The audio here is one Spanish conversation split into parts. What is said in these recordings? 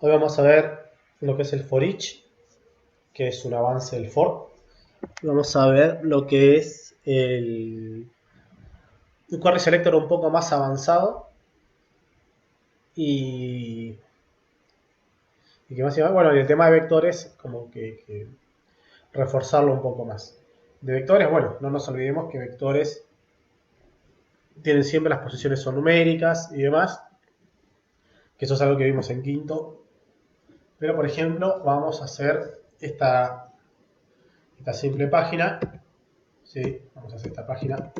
Hoy vamos a ver lo que es el for each, que es un avance del for. Vamos a ver lo que es un query selector un poco más avanzado y, que más bueno, y el tema de vectores como que reforzarlo un poco más. De vectores, bueno, no nos olvidemos que vectores tienen siempre las posiciones son numéricas y demás, que eso es algo que vimos en quinto. Pero por ejemplo, vamos a hacer esta simple página. ¿Sí? Vamos a hacer esta página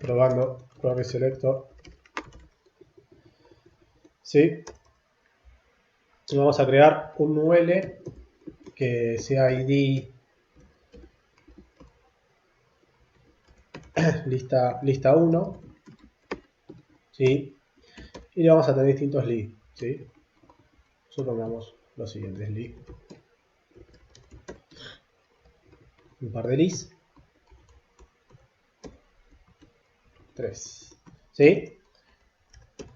probando query selector. ¿Sí? Y vamos a crear un UL que sea ID lista 1. ¿Sí? Y le vamos a tener distintos leads. ¿Sí? Supongamos los siguientes leads. Un par de leads. 3. ¿Sí?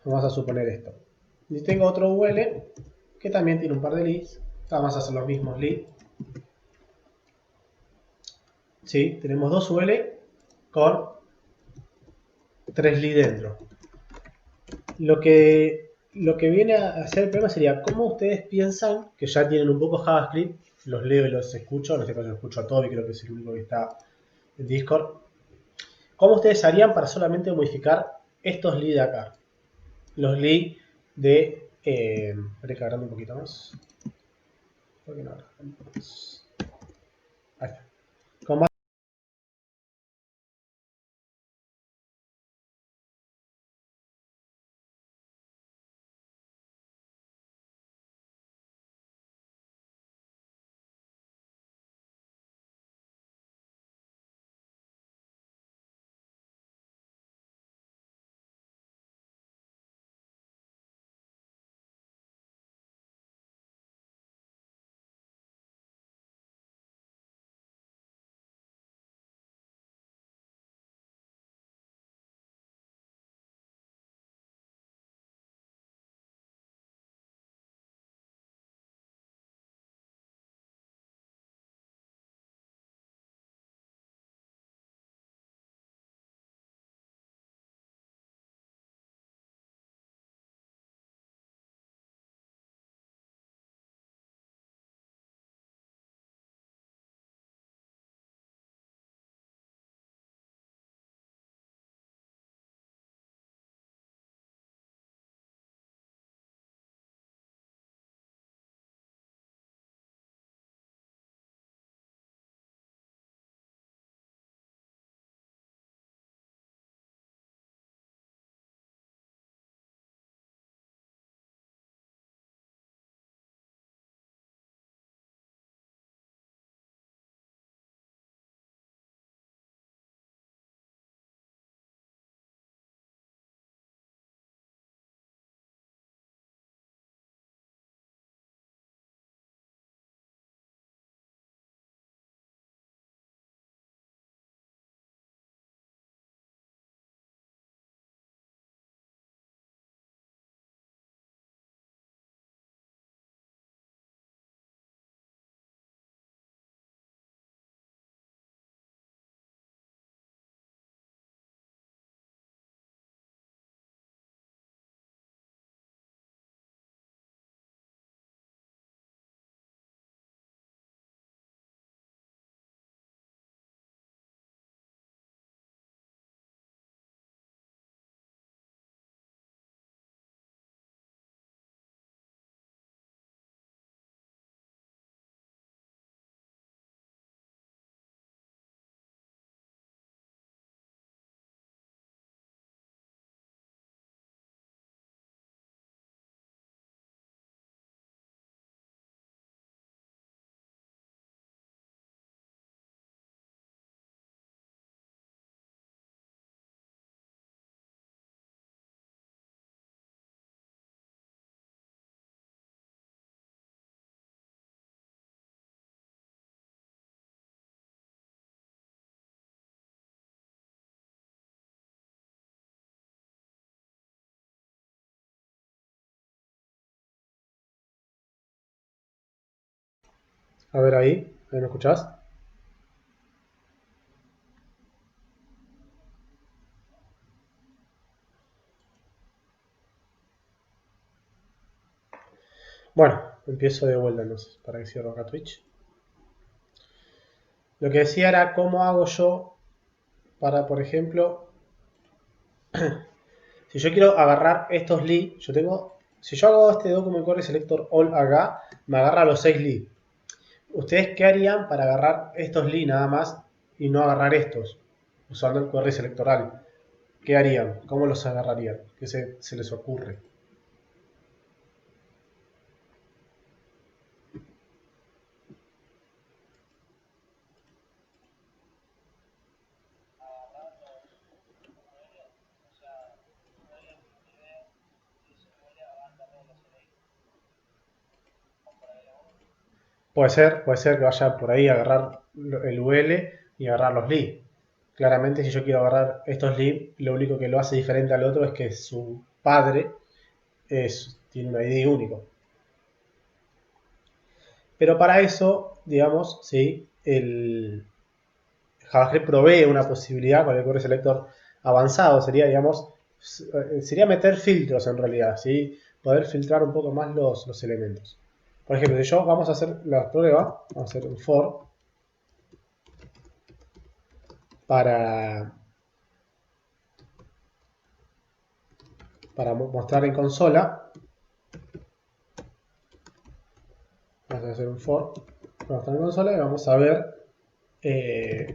Vamos a suponer esto. Y tengo otro UL que también tiene un par de leads. Vamos a hacer los mismos leads. ¿Sí? Tenemos dos UL con 3 leads dentro. Lo que viene a hacer el problema sería cómo ustedes piensan que ya tienen un poco JavaScript, los leo y los escucho, en este caso los escucho a Toby, creo que es el único que está en Discord. ¿Cómo ustedes harían para solamente modificar estos leads de acá? Los leads de... recargando un poquito más. ¿Por qué no? Ahí está. Con A ver ahí me escuchás. Bueno, empiezo de vuelta entonces, para que cierro acá Twitch. Lo que decía era cómo hago yo para, por ejemplo, si yo quiero agarrar estos li, si yo hago este document query selector all acá, me agarra los 6 li. ¿Ustedes qué harían para agarrar estos li nada más y no agarrar estos? Usando el query selectoral. ¿Qué harían? ¿Cómo los agarrarían? ¿Qué se les ocurre? Puede ser que vaya por ahí a agarrar el UL y agarrar los li. Claramente, si yo quiero agarrar estos li, lo único que lo hace diferente al otro es que su padre tiene un ID único. Pero para eso, digamos, sí, el JavaScript provee una posibilidad con el query selector avanzado. Sería meter filtros en realidad, ¿sí? Poder filtrar un poco más los elementos. Por ejemplo, si yo vamos a hacer la prueba, vamos a hacer un for para, para mostrar en consola. Vamos a hacer un for para mostrar en consola y eh,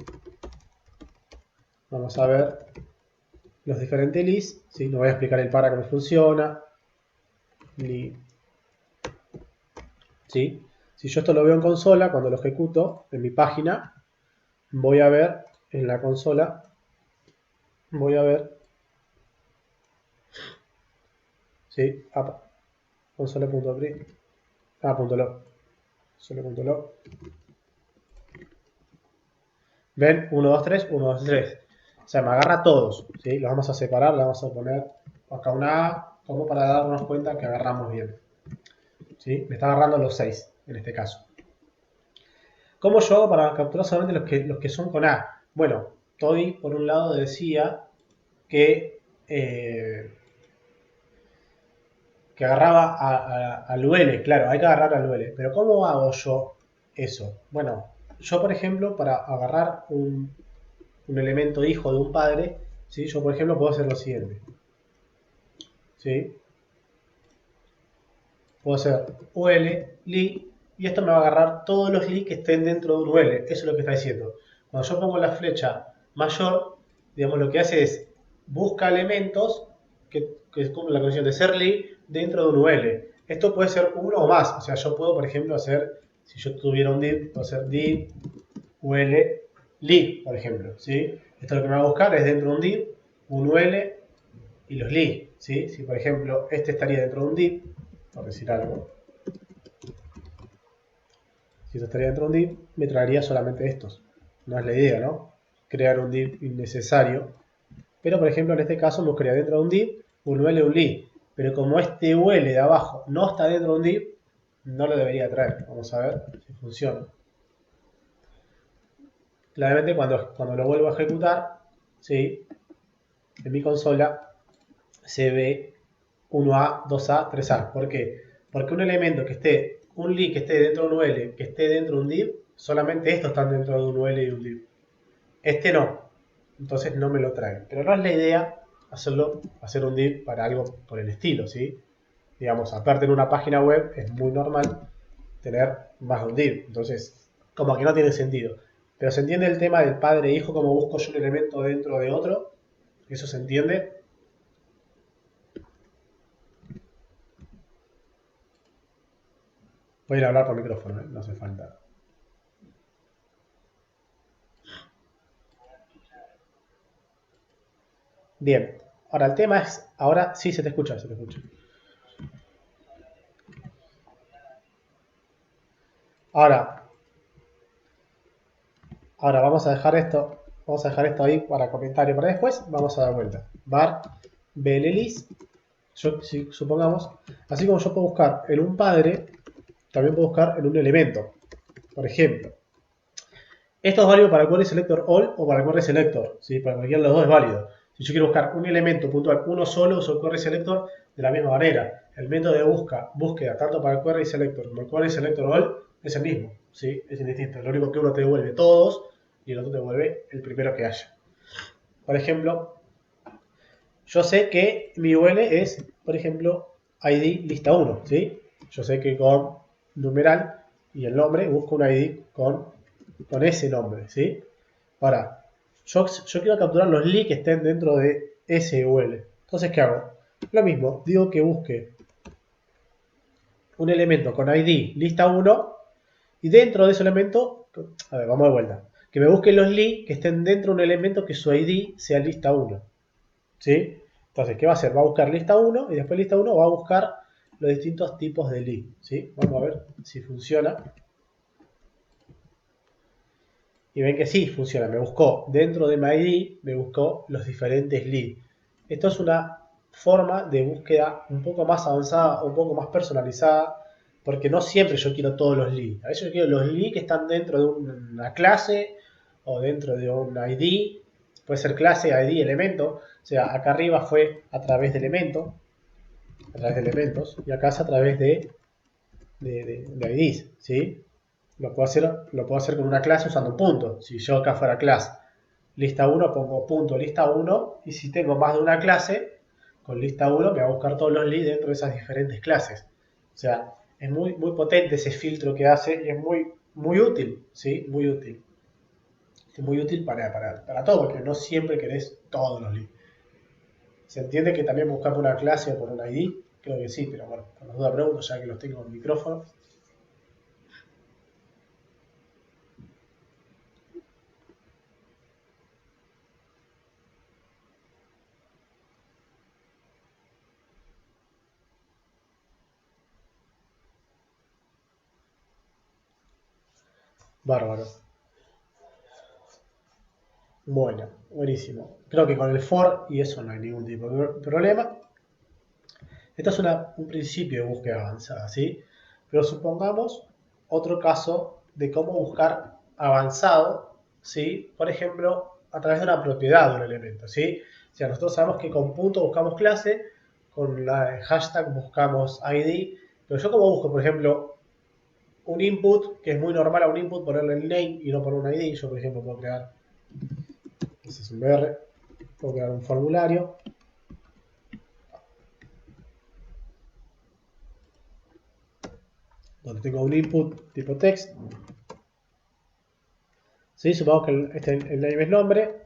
vamos a ver los diferentes lis. ¿Sí? No voy a explicar el para cómo funciona. Li, ¿sí? Si yo esto lo veo en consola, cuando lo ejecuto en mi página, voy a ver en la consola, voy a ver, ¿sí? Console.print, punto log, console.log. Ven, 1, 2, 3, 1, 2, 3. O sea, me agarra todos, ¿sí? Los vamos a separar, le vamos a poner acá una A, como para darnos cuenta que agarramos bien. ¿Sí? Me está agarrando los 6, en este caso. ¿Cómo yo hago para capturar solamente los que son con A? Bueno, Toby, por un lado, decía que, que agarraba al UL. Claro, hay que agarrar al UL. Pero ¿cómo hago yo eso? Bueno, yo, por ejemplo, para agarrar un elemento hijo de un padre, ¿sí? Yo, por ejemplo, puedo hacer lo siguiente. ¿Sí? Puedo hacer UL, li, y esto me va a agarrar todos los li que estén dentro de un UL. Eso es lo que está diciendo. Cuando yo pongo la flecha mayor, digamos, lo que hace es busca elementos que cumplen la condición de ser li dentro de un UL. Esto puede ser uno o más. O sea, yo puedo, por ejemplo, si yo tuviera un div, puedo hacer div UL li, por ejemplo. ¿Sí? Esto lo que me va a buscar es dentro de un div, un UL y los li. ¿Sí? Si, por ejemplo, este estaría dentro de un div, por decir algo, si esto estaría dentro de un div, me traería solamente estos. No es la idea, ¿no? Crear un div innecesario. Pero, por ejemplo, en este caso me buscaría dentro de un div un UL y un li. Pero como este UL de abajo no está dentro de un div, no lo debería traer. Vamos a ver si funciona. Claramente cuando lo vuelvo a ejecutar, ¿sí? En mi consola se ve 1A, 2A, 3A. ¿Por qué? Porque un li que esté dentro de un UL, que esté dentro de un div, solamente estos están dentro de un UL y un div. Este no, entonces no me lo trae. Pero no es la idea hacer un div para algo por el estilo, ¿sí? Digamos, aparte en una página web es muy normal tener más de un div. Entonces, como que no tiene sentido. Pero se entiende el tema del padre e hijo, como busco yo un elemento dentro de otro. Eso se entiende. Voy a ir a hablar por micrófono, no hace falta. Bien, ahora el tema es, ahora sí se te escucha, se te escucha. Ahora vamos a dejar esto ahí para comentario para después, vamos a dar vuelta. Var belelis, supongamos, así como yo puedo buscar en un padre, también puedo buscar en un elemento. Por ejemplo, esto es válido para el query selector all o para el query selector, ¿sí? Para cualquiera de los dos es válido. Si yo quiero buscar un elemento puntual, uno solo, uso el query selector de la misma manera. El método de búsqueda, tanto para el query selector como el query selector all, es el mismo, ¿sí? Es indistinto. Lo único que uno te devuelve todos y el otro te devuelve el primero que haya. Por ejemplo, yo sé que mi UL es, por ejemplo, ID lista 1, ¿sí? Yo sé que con numeral y el nombre busco un ID con ese nombre, ¿sí? Ahora, yo quiero capturar los li que estén dentro de ese UL. Entonces, ¿qué hago? Lo mismo, digo que busque un elemento con ID lista 1 y dentro de ese elemento, a ver, vamos de vuelta, que me busque los li que estén dentro de un elemento que su ID sea lista 1, ¿sí? Entonces, ¿qué va a hacer? Va a buscar lista 1 y después lista 1 va a buscar los distintos tipos de li, ¿sí? Vamos a ver si funciona. Y ven que sí, funciona. Me buscó dentro de MyID, me buscó los diferentes li. Esto es una forma de búsqueda un poco más avanzada, un poco más personalizada, porque no siempre yo quiero todos los li. A veces yo quiero los li que están dentro de una clase o dentro de un ID. Puede ser clase, ID, elemento. O sea, acá arriba fue a través de elemento, a través de elementos, y acá es a través de IDs, ¿sí? Lo puedo hacer con una clase usando un punto. Si yo acá fuera clase lista 1, pongo punto lista 1, y si tengo más de una clase, con lista 1 me va a buscar todos los li dentro de esas diferentes clases. O sea, es muy, muy potente ese filtro que hace y es muy, muy útil, ¿sí? Muy útil. Es muy útil para todo, porque no siempre querés todos los li. ¿Se entiende que también buscar por una clase o por un ID? Creo que sí, pero bueno, por las dudas pregunto, ya que los tengo en el micrófono. Bárbaro. Bueno, buenísimo. Creo que con el for y eso no hay ningún tipo de problema. Esto es un principio de búsqueda avanzada, ¿sí? Pero supongamos otro caso de cómo buscar avanzado, ¿sí? Por ejemplo, a través de una propiedad de un elemento, ¿sí? O sea, nosotros sabemos que con punto buscamos clase, con la hashtag buscamos ID, pero yo como busco, por ejemplo, un input, que es muy normal a un input ponerle el name y no poner un ID, yo por ejemplo puedo crear, ese es un BR, puedo crear un formulario, donde tengo un input tipo text, ¿sí? Supongamos que el name es nombre,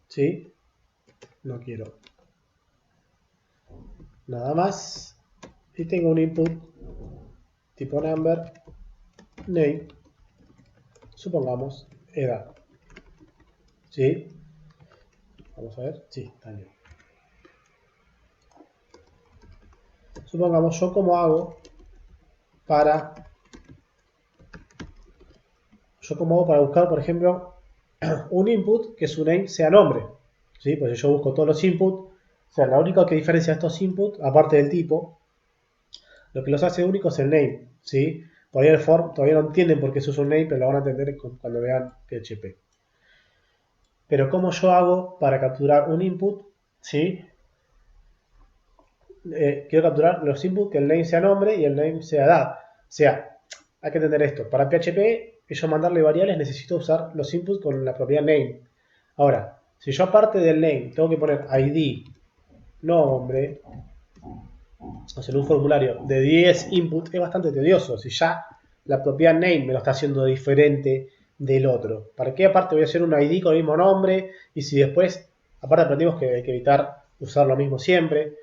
¿sí? No quiero nada más, y tengo un input tipo number, name, supongamos edad, ¿sí? Vamos a ver, sí, está bien. Supongamos yo cómo hago para buscar, por ejemplo, un input que su name sea nombre, ¿sí? Pues yo busco todos los inputs, o sea, la única que diferencia estos inputs, aparte del tipo, lo que los hace únicos es el name, ¿sí? Por ahí el form todavía no entienden por qué se usa un name, pero lo van a entender cuando vean PHP. Pero ¿cómo yo hago para capturar un input? ¿Sí? Quiero capturar los inputs que el name sea nombre y el name sea edad. O sea, hay que entender esto. Para PHP, yo mandarle variables, necesito usar los inputs con la propiedad name. Ahora, si yo aparte del name tengo que poner ID, nombre, o sea, en un formulario de 10 inputs, es bastante tedioso. Si ya la propiedad name me lo está haciendo diferente del otro. ¿Para qué aparte voy a hacer un ID con el mismo nombre? Y si después, aparte aprendimos que hay que evitar usar lo mismo siempre.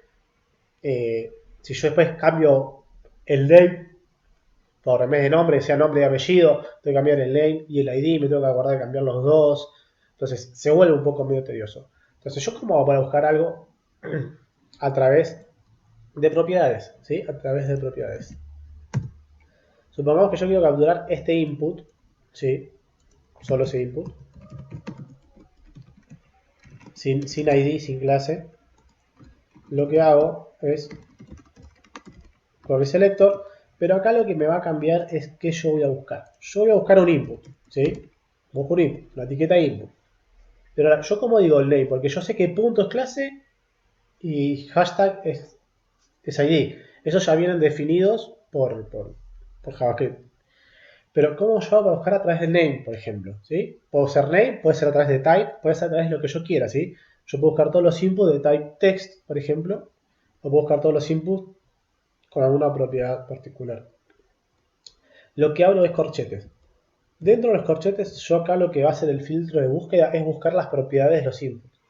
Si yo después cambio el name por en vez de nombre, sea nombre y apellido, tengo que cambiar el name y el ID, me tengo que acordar de cambiar los dos. Entonces se vuelve un poco medio tedioso. Entonces yo como hago para buscar algo a través de propiedades, ¿sí? A través de propiedades. Supongamos que yo quiero capturar este input, ¿sí? Solo ese input. Sin ID, sin clase. Lo que hago es query selector Pero acá lo que me va a cambiar es que yo voy a buscar. Yo voy a buscar un input, ¿sí? Busco un input, una etiqueta input. Pero ahora, yo como digo el name, porque yo sé que punto es clase y hashtag es ID. Esos ya vienen definidos por JavaScript. Pero ¿cómo yo hago para buscar a través del name, por ejemplo? ¿Sí? Puedo ser name, puede ser a través de type, puede ser a través de lo que yo quiera, ¿sí? Yo puedo buscar todos los inputs de type text, por ejemplo, o puedo buscar todos los inputs con alguna propiedad particular. Lo que hablo es corchetes. Dentro de los corchetes, yo acá lo que va a hacer el filtro de búsqueda es buscar las propiedades de los inputs.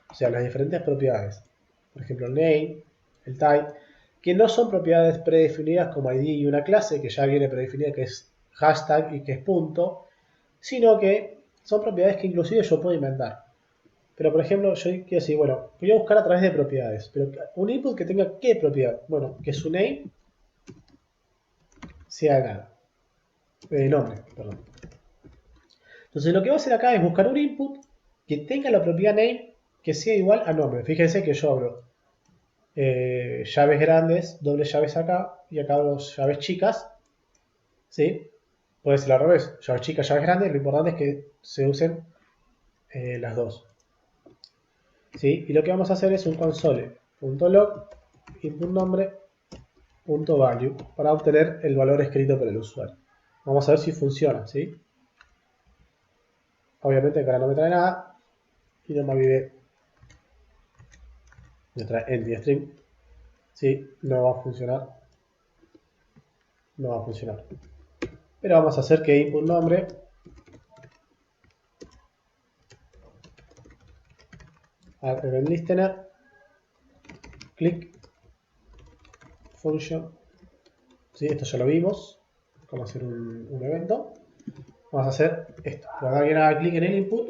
O sea, las diferentes propiedades. Por ejemplo, el name, el type, que no son propiedades predefinidas como ID y una clase, que ya viene predefinida, que es hashtag y que es punto, sino que son propiedades que inclusive yo puedo inventar. Pero por ejemplo, yo quiero decir, bueno, voy a buscar a través de propiedades, pero un input que tenga ¿qué propiedad? Bueno, que su name sea nada. Nombre, perdón. Entonces lo que voy a hacer acá es buscar un input que tenga la propiedad name que sea igual a nombre. Fíjense que yo abro llaves grandes, dobles llaves acá y acá abro llaves chicas. ¿Sí? Puede ser al revés, llaves chicas, llaves grandes. Lo importante es que se usen las dos. ¿Sí? Y lo que vamos a hacer es un console.log input nombre.value para obtener el valor escrito por el usuario. Vamos a ver si funciona, ¿sí? Obviamente acá no me trae nada y no me olvidé. Me trae empty string. Sí, no va a funcionar. No va a funcionar. Pero vamos a hacer que input nombre event listener click function. ¿Sí? Esto ya lo vimos. Cómo hacer un evento. Vamos a hacer esto. Cuando alguien haga clic en el input,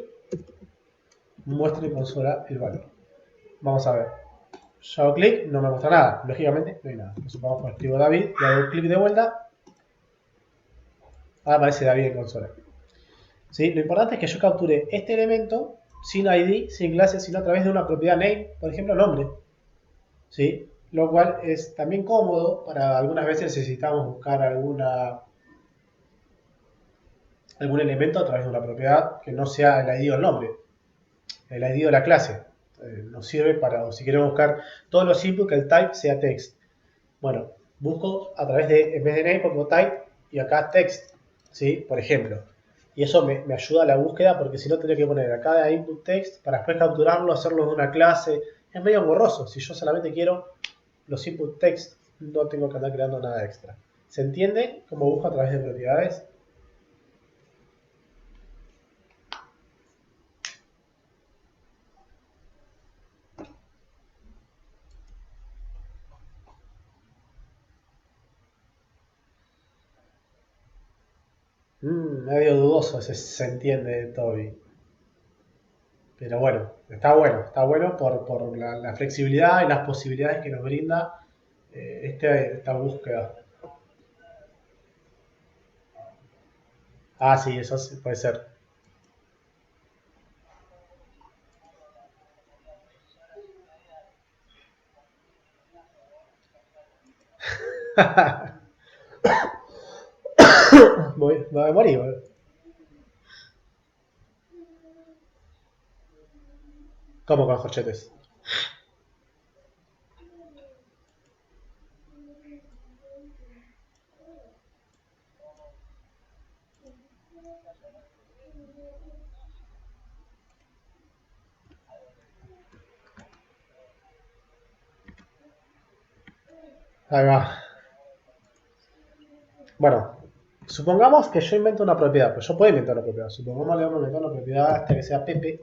muestre en consola el valor. Vamos a ver. Yo hago clic, no me muestra nada. Lógicamente, no hay nada. Supongamos que escribo David, le hago clic de vuelta. Ahora aparece David en consola. ¿Sí? Lo importante es que yo capture este elemento sin ID, sin clase, sino a través de una propiedad name, por ejemplo, nombre. ¿Sí? Lo cual es también cómodo para algunas veces necesitamos buscar algún elemento a través de una propiedad que no sea el ID o el nombre, el ID o la clase. Nos sirve para, si queremos buscar todos los inputs, que el type sea text. Bueno, busco a través de, en vez de name, pongo type y acá text, ¿sí? Por ejemplo. Y eso me ayuda a la búsqueda porque si no tendría que poner acá de input text para después capturarlo, hacerlo de una clase. Es medio borroso. Si yo solamente quiero los input text, no tengo que andar creando nada extra. ¿Se entiende cómo busco a través de propiedades? Medio dudoso ese se entiende, Toby. Pero bueno, está bueno por la flexibilidad y las posibilidades que nos brinda esta búsqueda. Ah, sí, eso sí puede ser. Me morí, boludo. ¿Cómo con corchetes? Ahí va. Bueno, supongamos que yo invento una propiedad, pues yo puedo inventar una propiedad. Supongamos que le vamos a inventar una propiedad hasta que sea Pepe.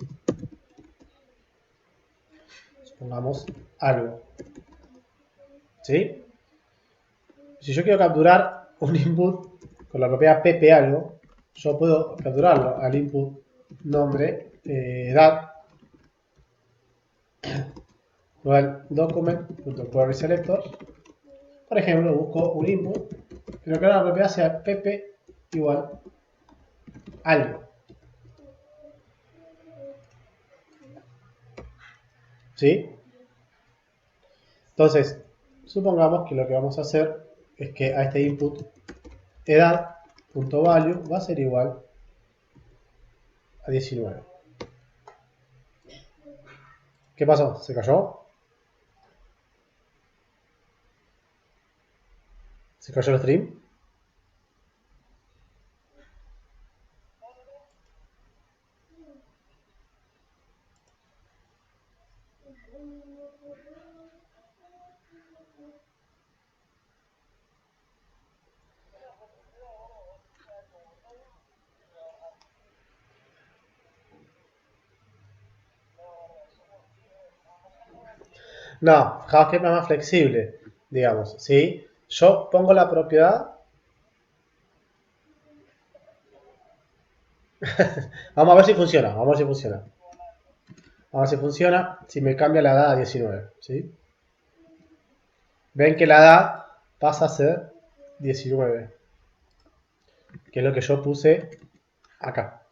Supongamos algo. ¿Sí? Si yo quiero capturar un input con la propiedad Pepe algo, yo puedo capturarlo al input nombre edad document.querySelector. Por ejemplo, busco un input, pero que la propiedad sea Pepe igual algo. ¿Sí? Entonces, supongamos que lo que vamos a hacer es que a este input edad.value va a ser igual a 19. ¿Qué pasó? ¿Se cayó? ¿Se cayó el stream? No, JavaScript es más flexible, digamos, ¿sí? Yo pongo la propiedad. Vamos a ver si funciona, vamos a ver si funciona. Vamos a ver si funciona, si me cambia la edad a 19, ¿sí? Ven que la edad pasa a ser 19, que es lo que yo puse acá.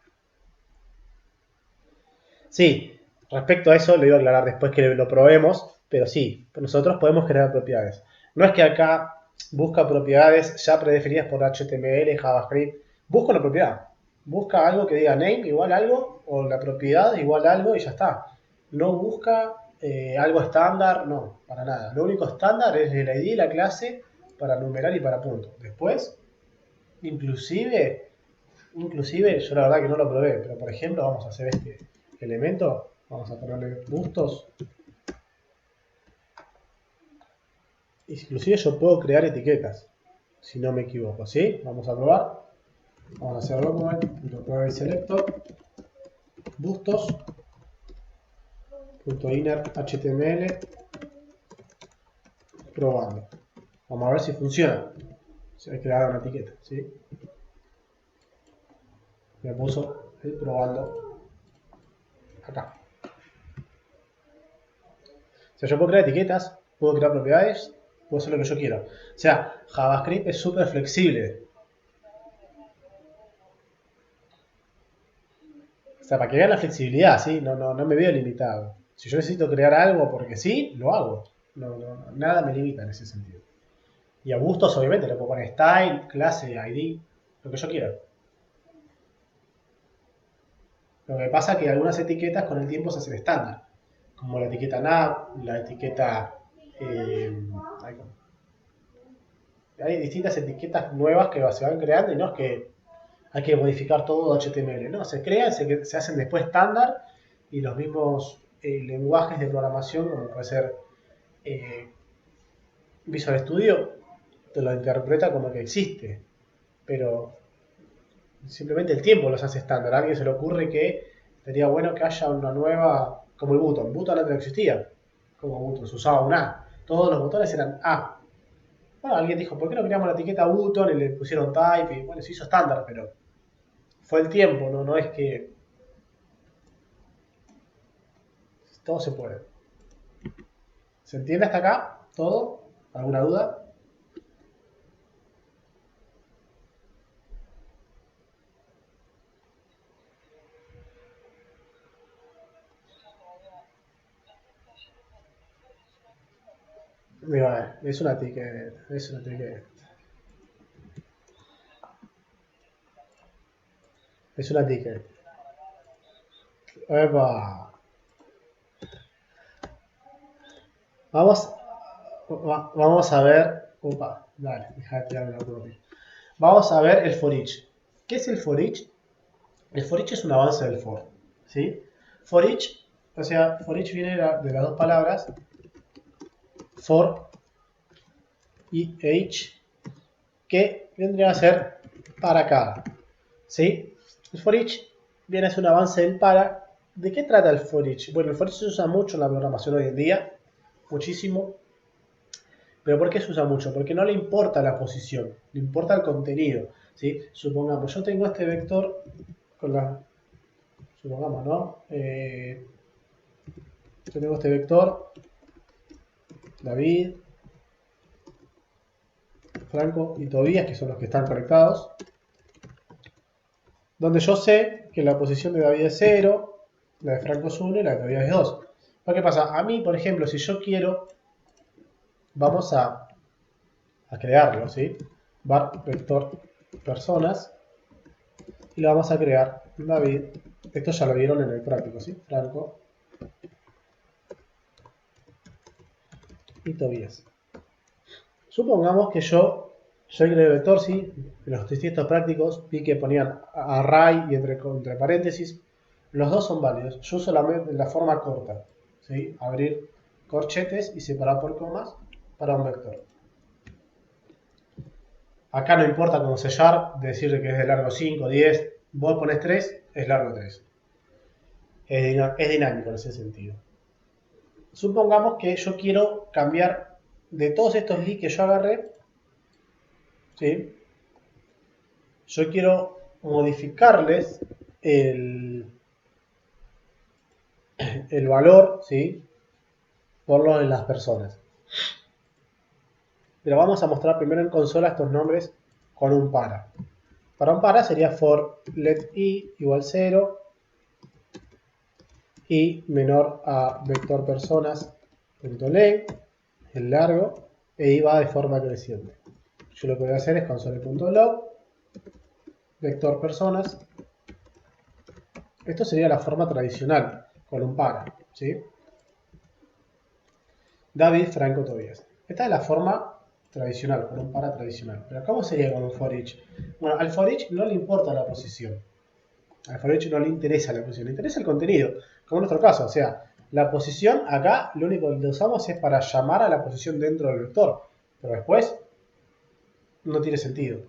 Sí, respecto a eso lo iba a aclarar después que lo probemos, pero sí, nosotros podemos crear propiedades. No es que acá busca propiedades ya predefinidas por HTML, JavaScript. Busca una propiedad. Busca algo que diga name igual algo o la propiedad igual algo y ya está. No busca algo estándar, no, para nada. Lo único estándar es el ID, la clase, para numerar y para punto. Después, inclusive yo la verdad que no lo probé, pero por ejemplo vamos a hacer este elemento, vamos a ponerle bustos. Inclusive yo puedo crear etiquetas, si no me equivoco, ¿sí? Vamos a probar. Vamos a hacer document.query selector bustos.inner html probando. Vamos a ver si funciona. Si hay que crear una etiqueta, ¿sí? Me puso el probando acá. O sea, yo puedo crear etiquetas, puedo crear propiedades, puedo hacer lo que yo quiera. O sea, JavaScript es súper flexible. O sea, para que vean la flexibilidad, ¿sí? No me veo limitado. Si yo necesito crear algo porque sí, lo hago. Nada me limita en ese sentido. Y a gustos, obviamente, le puedo poner style, clase, ID, lo que yo quiera. Lo que pasa es que algunas etiquetas con el tiempo se hacen estándar. Como la etiqueta nav, la etiqueta... hay distintas etiquetas nuevas que se van creando y no es que hay que modificar todo HTML. No, se crean, se hacen después estándar y los mismos lenguajes de programación, como puede ser Visual Studio, te lo interpreta como que existe. Pero simplemente el tiempo los hace estándar. A alguien se le ocurre que sería bueno que haya una nueva, como el button. Button antes no existía. Como button, se usaba un A. Todos los botones eran A. Bueno, alguien dijo, ¿por qué no creamos la etiqueta button y le pusieron type? Y bueno, se hizo estándar, pero fue el tiempo, no es que todo se puede. ¿Se entiende hasta acá? ¿Todo? ¿Alguna duda? Mira, es una ticket, es una ticket. Es una ticket. Epa. Vamos, vamos a ver. Opa, dale, deja de tirarme la propia. Vamos a ver el for each. ¿Qué es el for each? El for each es un avance del for. ¿Sí? For each, o sea, for each viene de las dos palabras for y each, que vendría a ser para cada. ¿Sí? El for each viene a ser un avance del para. ¿De qué trata el for each? Bueno, el for each se usa mucho en la programación hoy en día, muchísimo. ¿Pero por qué se usa mucho? Porque no le importa la posición, le importa el contenido. ¿Sí? Supongamos, yo tengo este vector con la... Supongamos, ¿no? Yo tengo este vector, David, Franco y Tobías, que son los que están conectados, donde yo sé que la posición de David es 0, la de Franco es 1 y la de Tobías es 2. ¿Qué pasa? A mí, por ejemplo, si yo quiero, vamos a a crearlo, ¿sí? Var vector personas y lo vamos a crear David. Esto ya lo vieron en el práctico, ¿sí? Franco y Tobías. Supongamos que yo creé el vector, ¿sí? En los testos prácticos vi que ponían array y entre paréntesis. Los dos son válidos. Yo solamente la forma corta, ¿sí? Abrir corchetes y separar por comas para un vector. Acá no importa cómo sellar, decir que es de largo 5, 10, vos pones 3, es largo 3. Es dinámico en ese sentido. Supongamos que yo quiero cambiar de todos estos leads que yo agarré, ¿sí? Yo quiero modificarles el valor, ¿sí? Por lo de las personas. Pero vamos a mostrar primero en consola estos nombres con un para. Para un para sería for let i igual 0 y menor a vector personas.len, el largo, e i va de forma creciente. Yo lo que voy a hacer es console.log vector personas. Esto sería la forma tradicional, con un para, ¿sí? David Franco Tobías. Esta es la forma tradicional, con un para tradicional. Pero ¿cómo sería con un for each? Bueno, al for each no le importa la posición. Al for each no le interesa la posición, le interesa el contenido, como en nuestro caso. O sea, la posición acá lo único que usamos es para llamar a la posición dentro del vector. Pero después no tiene sentido.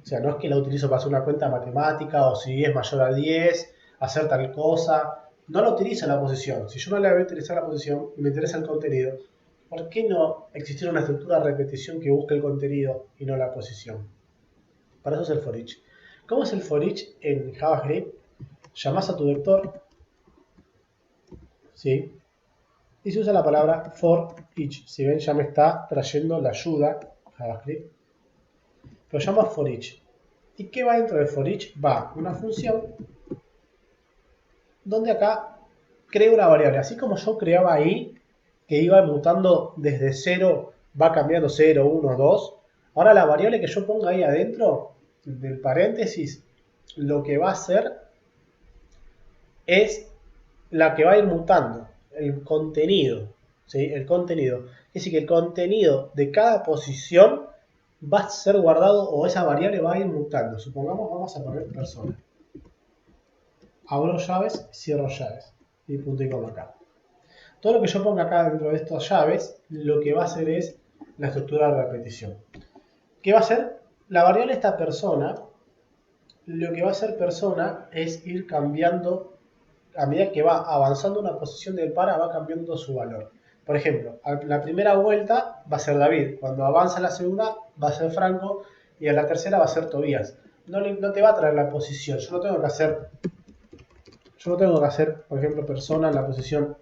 O sea, no es que la utilizo para hacer una cuenta matemática o si es mayor a 10, hacer tal cosa. No la utiliza la posición. Si yo no le voy a utilizar la posición y me interesa el contenido, ¿por qué no existir una estructura de repetición que busque el contenido y no la posición? Para eso es el for each. ¿Cómo es el for each en JavaScript? Llamas a tu vector, ¿sí? Y se usa la palabra for each. Si ven, ya me está trayendo la ayuda JavaScript. Lo llamo for each. ¿Y qué va dentro de for each? Va una función donde acá creo una variable. Así como yo creaba ahí, que iba mutando desde 0, va cambiando 0, 1, 2. Ahora la variable que yo ponga ahí adentro del paréntesis, lo que va a hacer es la que va a ir mutando, el contenido. ¿Sí? El contenido. Es decir, que el contenido de cada posición va a ser guardado o esa variable va a ir mutando. Supongamos, vamos a poner persona. Abro llaves, cierro llaves. Y punto y coma acá. Todo lo que yo ponga acá dentro de estas llaves, lo que va a hacer es la estructura de repetición. ¿Qué va a hacer? La variable esta persona, lo que va a hacer persona es ir cambiando, a medida que va avanzando una posición del para, va cambiando su valor. Por ejemplo, a la primera vuelta va a ser David, cuando avanza la segunda va a ser Franco y a la tercera va a ser Tobías. No te va a traer la posición, yo no tengo que hacer, por ejemplo, persona en la posición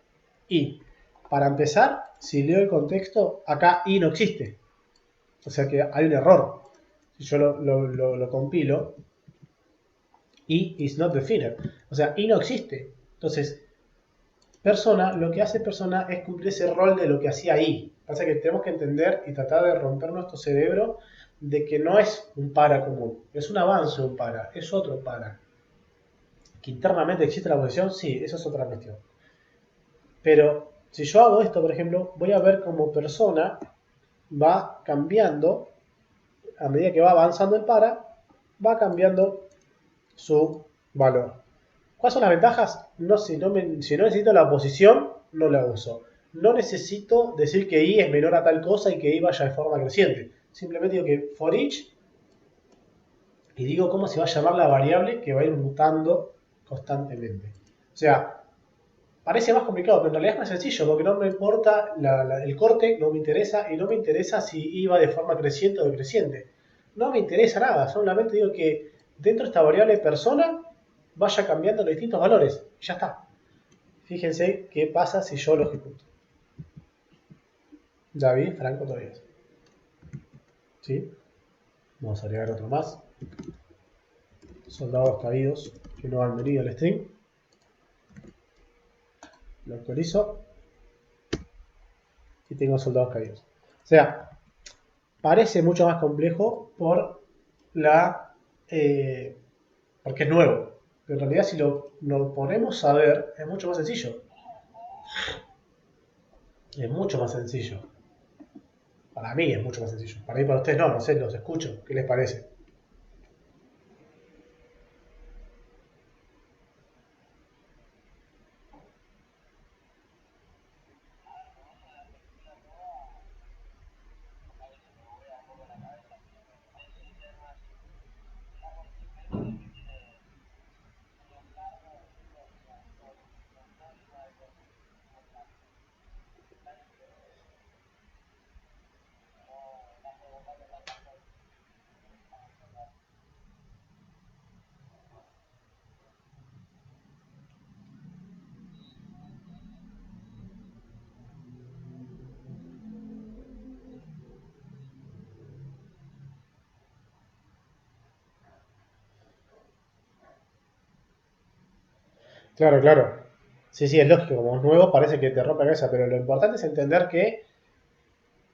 I. Para empezar, si leo el contexto, acá I no existe. O sea que hay un error. Si yo lo compilo, I is not defined. O sea, I no existe. Entonces, persona, lo que hace persona es cumplir ese rol de lo que hacía I. Pasa que tenemos que entender y tratar de romper nuestro cerebro de que no es un para común. Es un avance de un para, es otro para. ¿Que internamente existe la posición? Sí, eso es otra cuestión. Pero si yo hago esto, por ejemplo, voy a ver cómo persona va cambiando, a medida que va avanzando el para, va cambiando su valor. ¿Cuáles son las ventajas? No, si no necesito la posición, no la uso. No necesito decir que i es menor a tal cosa y que i vaya de forma creciente. Simplemente digo que for each y digo cómo se va a llamar la variable que va a ir mutando constantemente. O sea, parece más complicado, pero en realidad es más sencillo, porque no me importa el corte, no me interesa, y no me interesa si iba de forma creciente o decreciente. No me interesa nada, solamente digo que dentro de esta variable persona vaya cambiando los distintos valores. Y ya está. Fíjense qué pasa si yo lo ejecuto. David Franco Tobías. ¿Sí? Vamos a agregar otro más. Soldados caídos que no han venido al string. Lo actualizo. Y tengo soldados caídos. O sea, parece mucho más complejo porque es nuevo. Pero en realidad si lo ponemos a ver, es mucho más sencillo. Es mucho más sencillo. Para mí es mucho más sencillo. Para mí, para ustedes no, no sé, los escucho. ¿Qué les parece? Claro, claro. Sí, sí, es lógico. Como es nuevo, parece que te rompe la cabeza. Pero lo importante es entender que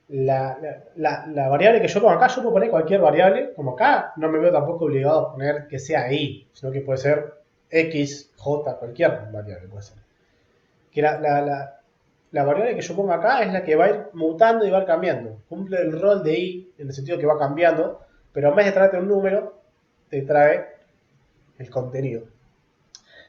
la variable que yo pongo acá, yo puedo poner cualquier variable, como acá no me veo tampoco obligado a poner que sea i, sino que puede ser x, j, cualquier variable puede ser. Que la variable que yo pongo acá es la que va a ir mutando y va a ir cambiando. Cumple el rol de i en el sentido que va cambiando, pero en vez de traerte un número, te trae el contenido.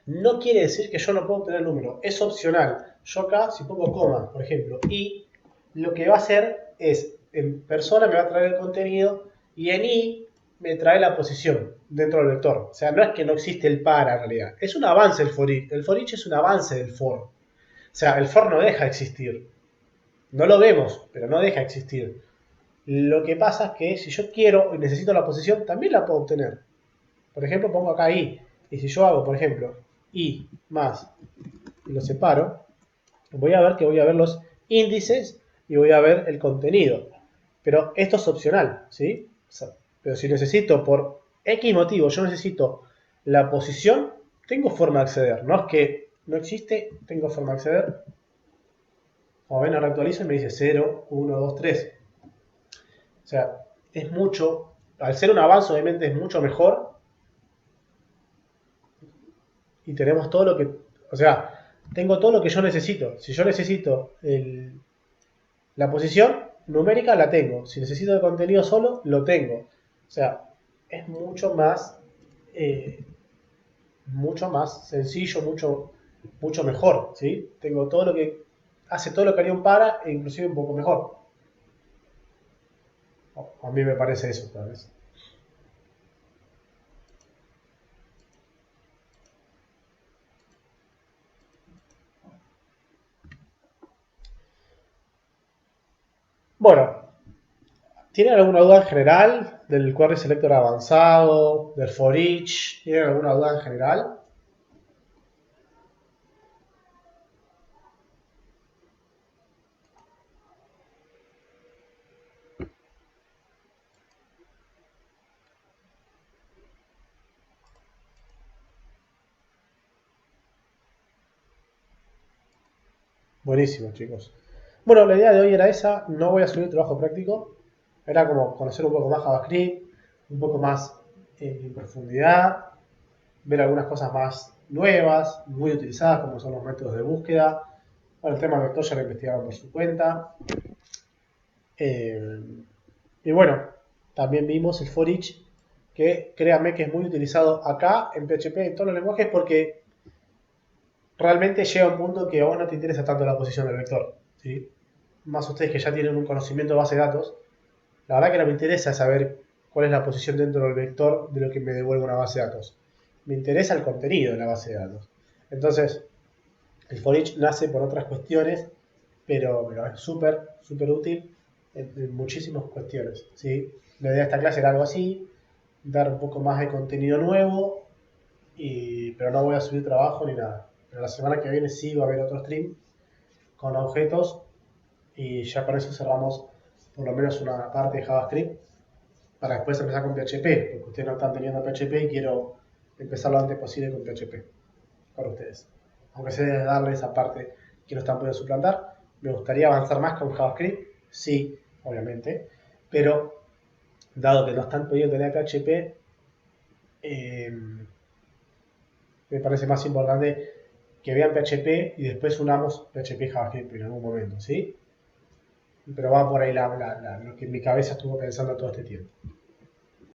No quiere decir que yo no puedo obtener el número, es opcional. Yo acá, si pongo coma, por ejemplo, y lo que va a hacer es, en persona me va a traer el contenido y en i me trae la posición dentro del vector. O sea, no es que no existe el para en realidad, es un avance el for each. El for each es un avance del for. O sea, el for no deja de existir. No lo vemos, pero no deja de existir. Lo que pasa es que si yo quiero y necesito la posición, también la puedo obtener. Por ejemplo, pongo acá i. Y si yo hago, por ejemplo, i más y lo separo, voy a ver que voy a ver los índices y voy a ver el contenido. Pero esto es opcional, ¿sí? Pero si necesito por X motivo, yo necesito la posición, tengo forma de acceder. No es que no existe, tengo forma de acceder. Como ven, ahora actualizo y me dice 0, 1, 2, 3. O sea, es mucho, al ser un avance obviamente es mucho mejor y tenemos todo lo que, o sea, tengo todo lo que yo necesito. Si yo necesito la posición numérica la tengo. Si necesito el contenido solo, lo tengo. O sea, es mucho más sencillo, mucho mejor, ¿sí? Tengo todo lo que hace todo lo que haría un para e inclusive un poco mejor. A mí me parece eso, tal vez. Bueno, ¿tienen alguna duda en general del query selector avanzado, del for each? ¿Tienen alguna duda en general? Buenísimo, chicos. Bueno, la idea de hoy era esa. No voy a subir trabajo práctico. Era como conocer un poco más JavaScript, un poco más en profundidad, ver algunas cosas más nuevas, muy utilizadas, como son los métodos de búsqueda. Bueno, el tema del vector ya lo investigaron por su cuenta. Eh, y bueno, también vimos el for each, que créanme que es muy utilizado acá en PHP, en todos los lenguajes, porque realmente llega un punto que a vos no te interesa tanto la posición del vector, ¿sí? Más ustedes que ya tienen un conocimiento de base de datos, la verdad que no me interesa saber cuál es la posición dentro del vector de lo que me devuelve una base de datos. Me interesa el contenido de la base de datos. Entonces, el for each nace por otras cuestiones, pero es súper útil en muchísimas cuestiones, ¿sí? La idea de esta clase era algo así, dar un poco más de contenido nuevo, pero no voy a subir trabajo ni nada. Pero la semana que viene sí va a haber otro stream con objetos y ya con eso cerramos por lo menos una parte de JavaScript para después empezar con PHP, porque ustedes no están teniendo PHP y quiero empezar lo antes posible con PHP para ustedes. Aunque sea darle esa parte que no están pudiendo suplantar, me gustaría avanzar más con JavaScript, sí, obviamente, Pero, dado que no están pudiendo tener PHP, me parece más importante que vean PHP y después unamos PHP y JavaScript en algún momento, ¿sí? Pero va por ahí lo que mi cabeza estuvo pensando todo este tiempo.